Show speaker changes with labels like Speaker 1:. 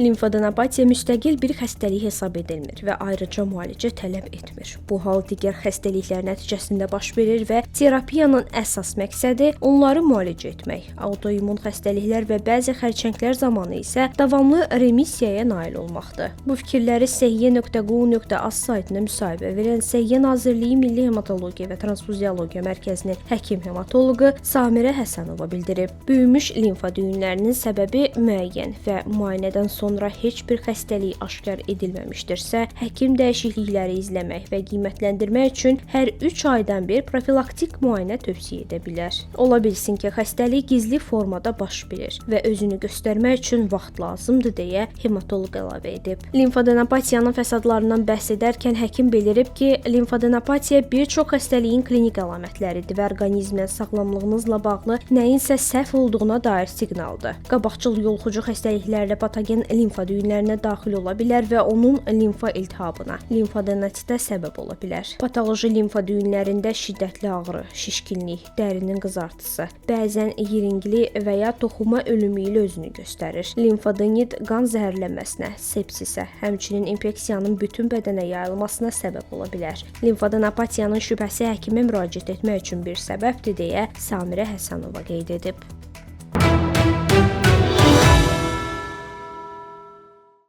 Speaker 1: Limfadenopatiya müstəqil bir xəstəlik hesab edilmir və ayrıca müalicə tələb etmir. Bu hal digər xəstəliklər nəticəsində baş verir və terapiyanın əsas məqsədi onları müalicə etmək. Autoimmun xəstəliklər və bəzi xərçənglər zamanı isə davamlı remissiyaya nail olmaqdır. Bu fikirləri səhiyyə.qo.az saytına müsahibə verən Səhiyyə Nazirliyi Milli Hematologiya və Transfuziologiya Mərkəzinin həkim hematoloqu Samirə Həsənova bildirib. Böyümüş limfa düyünlərinin səbəbi müəyyən və müayinədən sonra heç bir xəstəlik aşkar edilməmişdirsə, həkim dəyişiklikləri izləmək və qiymətləndirmək üçün hər 3 aydan bir profilaktik müayinə tövsiyə edə bilər. Ola bilsin ki, xəstəlik gizli formada baş verir və özünü göstərmək üçün vaxt lazımdır deyə hematoloq əlavə edib. Limfadenopatiyanın fəsadlarından bəhs edərkən həkim bildirib ki, limfadenopatiya bir çox xəstəliyin klinik əlamətləridir və orqanizmin sağlamlığınızla bağlı nəyinsə səhv olduğuna dair siqnaldır. Qabaqcıl yoluxucu xəstəliklərlə patogen limfa düyünlərinə daxil ola bilər və onun limfa iltihabına, limfadenotitə səbəb ola bilər. Patoloji limfa düyünlərində şiddətli ağrı, şişkinlik, dərinin qızartısı, bəzən yeringili və ya toxuma ölümü ilə özünü göstərir. Limfadenit qan zəhərlənməsinə, sepsisə, həmçinin infeksiyanın bütün bədənə yayılmasına səbəb ola bilər. Limfadenopatiyanın şübhəsi həkimə müraciət etmək üçün bir səbəbdir deyə Samirə Həsənova qeyd edib.